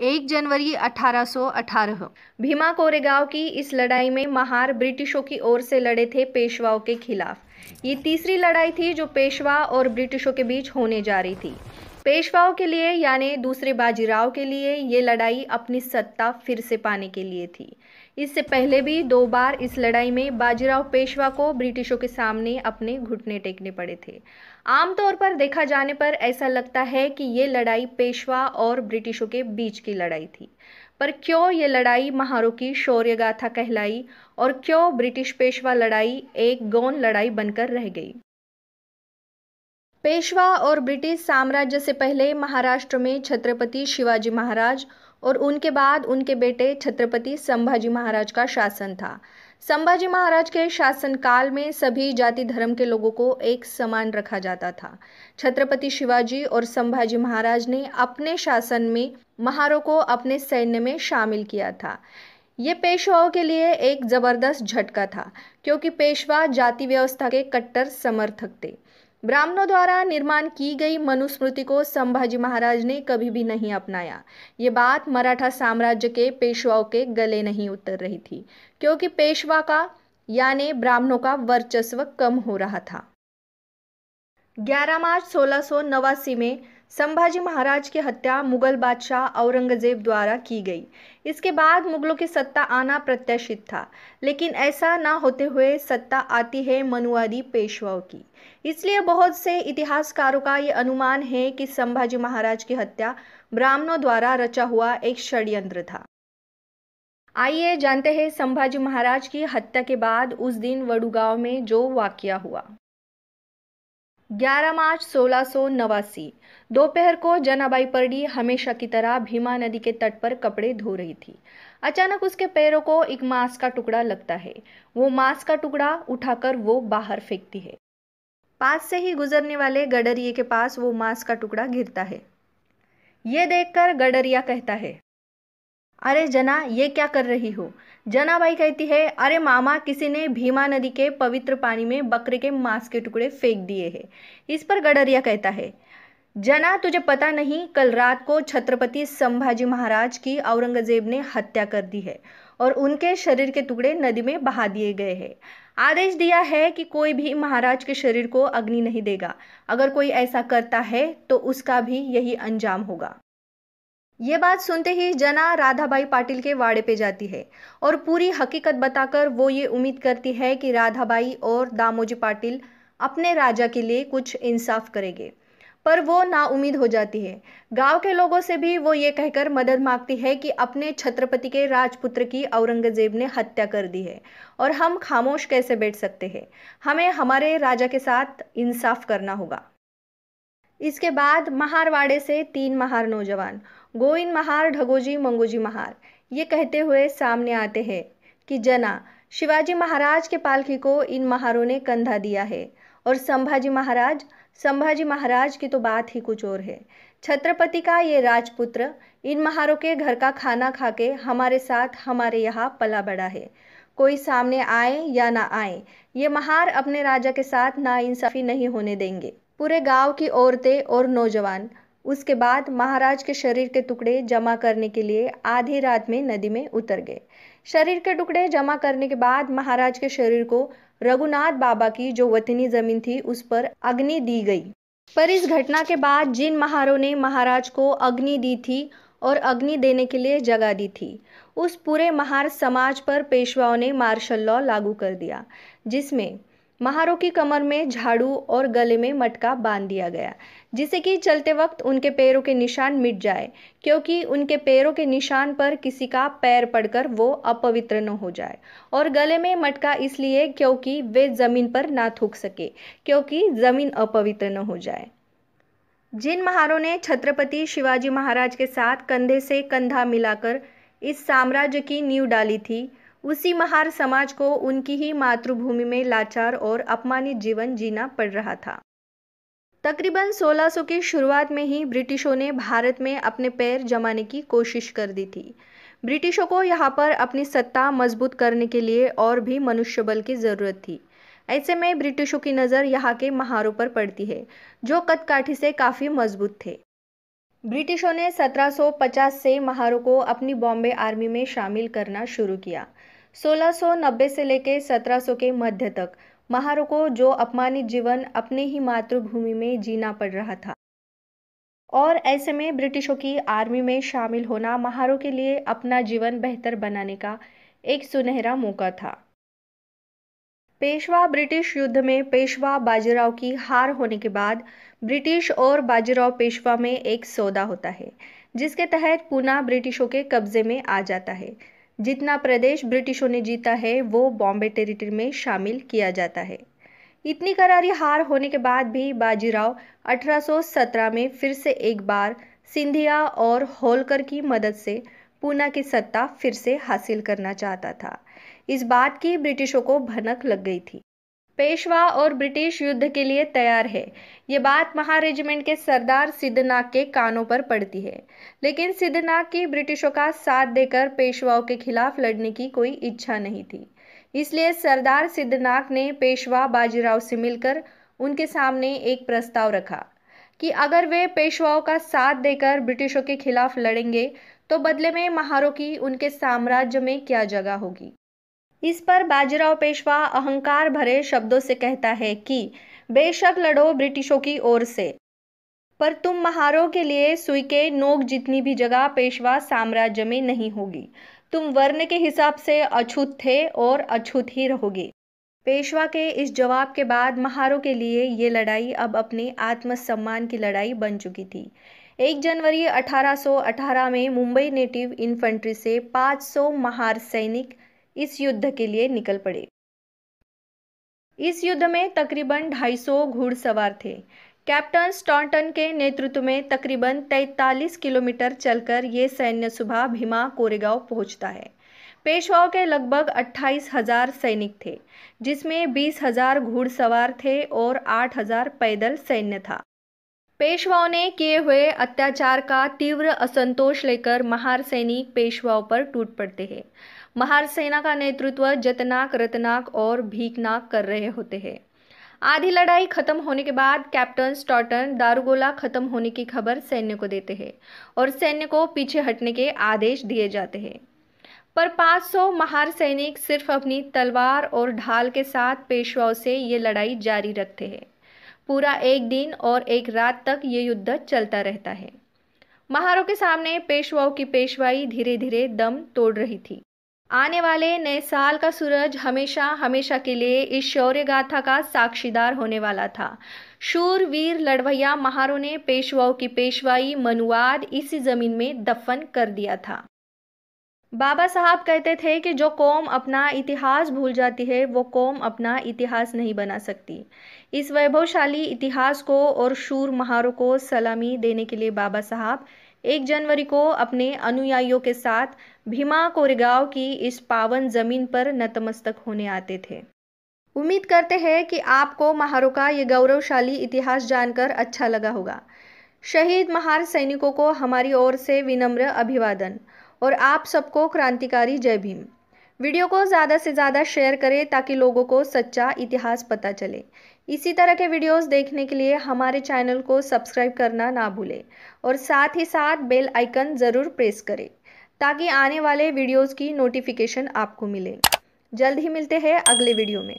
1 जनवरी 1818। भीमा कोरेगांव की इस लड़ाई में महार ब्रिटिशों की ओर से लड़े थे पेशवाओं के खिलाफ। ये तीसरी लड़ाई थी जो पेशवा और ब्रिटिशों के बीच होने जा रही थी। पेशवाओं के लिए यानी दूसरे बाजीराव के लिए ये लड़ाई अपनी सत्ता फिर से पाने के लिए थी। इससे पहले भी 2 बार इस लड़ाई में बाजीराव पेशवा को ब्रिटिशों के सामने अपने घुटने टेकने पड़े थे। आमतौर पर देखा जाने पर ऐसा लगता है कि ये लड़ाई पेशवा और ब्रिटिशों के बीच की लड़ाई थी। पर क्यों ये लड़ाई महारों की शौर्य गाथा कहलाई और क्यों ब्रिटिश पेशवा लड़ाई एक गौण लड़ाई बनकर रह गई? पेशवा और ब्रिटिश साम्राज्य से पहले महाराष्ट्र में छत्रपति शिवाजी महाराज और उनके बाद उनके बेटे छत्रपति संभाजी महाराज का शासन था। संभाजी महाराज के शासनकाल में सभी जाति धर्म के लोगों को एक समान रखा जाता था। छत्रपति शिवाजी और संभाजी महाराज ने अपने शासन में महारों को अपने सैन्य में शामिल किया था। ये पेशवाओं के लिए एक जबरदस्त झटका था, क्योंकि पेशवा जाति व्यवस्था के कट्टर समर्थक थे। ब्राह्मणों द्वारा निर्माण की गई मनुस्मृति को संभाजी महाराज ने कभी भी नहीं अपनाया। ये बात मराठा साम्राज्य के पेशवाओं के गले नहीं उतर रही थी, क्योंकि पेशवा का यानी ब्राह्मणों का वर्चस्व कम हो रहा था। 11 मार्च 1689 में संभाजी महाराज की हत्या मुगल बादशाह औरंगजेब द्वारा की गई। इसके बाद मुगलों की सत्ता आना प्रत्याशित था, लेकिन ऐसा ना होते हुए सत्ता आती है मनुवादी पेशवाओं की। इसलिए बहुत से इतिहासकारों का ये अनुमान है कि संभाजी महाराज की हत्या ब्राह्मणों द्वारा रचा हुआ एक षड्यंत्र था। आइए जानते हैं संभाजी महाराज की हत्या के बाद उस दिन वडुगांव में जो वाकया हुआ। 11 मार्च 1689 दोपहर को जनाबाई परडी हमेशा की तरह भीमा नदी के तट पर कपड़े धो रही थी। अचानक उसके पैरों को एक मांस का टुकड़ा लगता है। वो मांस का टुकड़ा उठाकर वो बाहर फेंकती है। पास से ही गुजरने वाले गडरिये के पास वो मांस का टुकड़ा गिरता है। ये देखकर गडरिया कहता है, अरे जना, ये क्या कर रही हो? जनाबाई कहती है, अरे मामा, किसी ने भीमा नदी के पवित्र पानी में बकरे के मांस के टुकड़े फेंक दिए हैं। इस पर गडरिया कहता है, जना, तुझे पता नहीं, कल रात को छत्रपति संभाजी महाराज की औरंगजेब ने हत्या कर दी है और उनके शरीर के टुकड़े नदी में बहा दिए गए हैं। आदेश दिया है कि कोई भी महाराज के शरीर को अग्नि नहीं देगा। अगर कोई ऐसा करता है तो उसका भी यही अंजाम होगा। ये बात सुनते ही जना राधाबाई पाटिल के वाड़े पे जाती है और पूरी हकीकत बताकर वो ये उम्मीद करती है कि राधाबाई और दामोजी पाटिल अपने राजा के लिए कुछ इंसाफ करेंगे, पर वो नाउम्मीद हो जाती है। गांव के लोगों से भी वो ये कहकर मदद मांगती है कि अपने छत्रपति के राजपुत्र की औरंगजेब ने हत्या कर दी है और हम खामोश कैसे बैठ सकते हैं। हमें हमारे राजा के साथ इंसाफ करना होगा। इसके बाद महारवाड़े से 3 महार नौजवान, गोविंद महार, ढगोजी, मंगोजी महार, ये कहते हुए सामने आते हैं कि जना, शिवाजी महाराज के पालकी को इन महारों ने कंधा दिया है और संभाजी महाराज की तो बात ही कुछ और है। छत्रपति का ये राजपुत्र इन महारों के घर का खाना खा के हमारे साथ हमारे यहाँ पला बड़ा है। कोई सामने आए या ना आए, ये महार अपने राजा के साथ नाइंसाफी नहीं होने देंगे। पूरे गांव की औरतें और नौजवान उसके बाद महाराज के शरीर के टुकड़े जमा करने के लिए आधी रात में नदी में उतर गए। शरीर के टुकड़े जमा करने के बाद महाराज के शरीर को रघुनाथ बाबा की जो वतनी जमीन थी उस पर अग्नि दी गई। पर इस घटना के बाद जिन महारों ने महाराज को अग्नि दी थी और अग्नि देने के लिए जगह दी थी, उस पूरे महार समाज पर पेशवाओं ने मार्शल लॉ लागू कर दिया, जिसमें महारों की कमर में झाड़ू और गले में मटका बांध दिया गया, जिससे कि चलते वक्त उनके पैरों के निशान मिट जाए, क्योंकि उनके पैरों के निशान पर किसी का पैर पड़कर वो अपवित्र न हो जाए। और गले में मटका इसलिए क्योंकि वे जमीन पर ना थूक सके, क्योंकि जमीन अपवित्र न हो जाए। जिन महारों ने छत्रपति शिवाजी महाराज के साथ कंधे से कंधा मिलाकर इस साम्राज्य की नींव डाली थी, उसी महार समाज को उनकी ही मातृभूमि में लाचार और अपमानित जीवन जीना पड़ रहा था। तकरीबन 1600 की शुरुआत में ही ब्रिटिशों ने भारत में अपने पैर जमाने की कोशिश कर दी थी। ब्रिटिशों को यहाँ पर अपनी सत्ता मजबूत करने के लिए और भी मनुष्यबल की ज़रूरत थी। ऐसे में ब्रिटिशों की नज़र यहाँ के महारों पर पड़ती है, जो कदकाठी से काफ़ी मजबूत थे। ब्रिटिशों ने 1750 से महारों को अपनी बॉम्बे आर्मी में शामिल करना शुरू किया। 1690 से लेकर 1700 के मध्य तक महारों को जो अपमानित जीवन अपने ही मातृभूमि में जीना पड़ रहा था, और ऐसे में ब्रिटिशों की आर्मी में शामिल होना महारों के लिए अपना जीवन बेहतर बनाने का एक सुनहरा मौका था। पेशवा ब्रिटिश युद्ध में पेशवा बाजीराव की हार होने के बाद ब्रिटिश और बाजीराव पेशवा में एक सौदा होता है, जिसके तहत पूना ब्रिटिशों के कब्जे में आ जाता है। जितना प्रदेश ब्रिटिशों ने जीता है वो बॉम्बे टेरिटरी में शामिल किया जाता है। इतनी करारी हार होने के बाद भी बाजीराव 1817 में फिर से एक बार सिंधिया और होलकर की मदद से पूना की सत्ता फिर से हासिल करना चाहता था। इस बात की ब्रिटिशों को भनक लग गई थी। पेशवा और ब्रिटिश युद्ध के लिए तैयार है, ये बात महा रेजिमेंट के सरदार सिद्धनाग के कानों पर पड़ती है। लेकिन सिद्धनाग की ब्रिटिशों का साथ देकर पेशवाओं के खिलाफ लड़ने की कोई इच्छा नहीं थी। इसलिए सरदार सिद्धनाग ने पेशवा बाजीराव से मिलकर उनके सामने एक प्रस्ताव रखा कि अगर वे पेशवाओं का साथ देकर ब्रिटिशों के खिलाफ लड़ेंगे तो बदले में महारों की उनके साम्राज्य में क्या जगह होगी। इस पर बाजीराव पेशवा अहंकार भरे शब्दों से कहता है कि बेशक लड़ो ब्रिटिशों की ओर से, पर तुम महारों के लिए सुई के नोक जितनी भी जगह पेशवा साम्राज्य में नहीं होगी। तुम वर्ण के हिसाब से अछूत थे और अछूत ही रहोगे। पेशवा के इस जवाब के बाद महारों के लिए ये लड़ाई अब अपने आत्मसम्मान की लड़ाई बन चुकी थी। 1 जनवरी 1818 में मुंबई नेटिव इन्फेंट्री से 500 महार सैनिक इस युद्ध के लिए निकल पड़े। इस युद्ध में तकरीबन 250 घुड़सवार थे। कैप्टन स्टॉन्टन के नेतृत्व में तकरीबन 43 किलोमीटर चलकर ये सैन्य सुबह भीमा कोरेगांव पहुंचता है। पेशवाओं के लगभग 28,000 सैनिक थे, जिसमें 20,000 घुड़सवार थे और 8,000 पैदल सैन्य था। पेशवाओं ने किए हुए अत्याचार का तीव्र असंतोष लेकर महार सैनिक पेशवाओं पर टूट पड़ते हैं। महार सेना का नेतृत्व जतनाक, रतनाक और भीकनाक कर रहे होते हैं। आधी लड़ाई खत्म होने के बाद कैप्टन स्टॉन्टन दारूगोला खत्म होने की खबर सैन्य को देते हैं और सैन्य को पीछे हटने के आदेश दिए जाते हैं। पर 500 महार सैनिक सिर्फ अपनी तलवार और ढाल के साथ पेशवाओं से ये लड़ाई जारी रखते हैं। पूरा एक दिन और एक रात तक ये युद्ध चलता रहता है। महारों के सामने पेशवाओं की पेशवाई धीरे धीरे दम तोड़ रही थी। आने वाले नए साल का सूरज हमेशा हमेशा के लिए इस शौर्य गाथा का साक्षीदार होने वाला था। शूर वीर लड़वैया महारों ने पेशवाओं की पेशवाई मनुवाद इसी जमीन में दफन कर दिया था। बाबा साहब कहते थे कि जो कौम अपना इतिहास भूल जाती है वो कौम अपना इतिहास नहीं बना सकती। इस वैभवशाली इतिहास को और शूर महारों को सलामी देने के लिए बाबा साहब 1 जनवरी को अपने अनुयायियों के साथ भीमा कोरेगांव की इस पावन जमीन पर नतमस्तक होने आते थे। उम्मीद करते हैं कि आपको महारों का ये गौरवशाली इतिहास जानकर अच्छा लगा होगा। शहीद महार सैनिकों को हमारी ओर से विनम्र अभिवादन और आप सबको क्रांतिकारी जय भीम। वीडियो को ज़्यादा से ज़्यादा शेयर करें ताकि लोगों को सच्चा इतिहास पता चले। इसी तरह के वीडियोस देखने के लिए हमारे चैनल को सब्सक्राइब करना ना भूलें और साथ ही साथ बेल आइकन ज़रूर प्रेस करें ताकि आने वाले वीडियोस की नोटिफिकेशन आपको मिले। जल्द ही मिलते हैं अगले वीडियो में।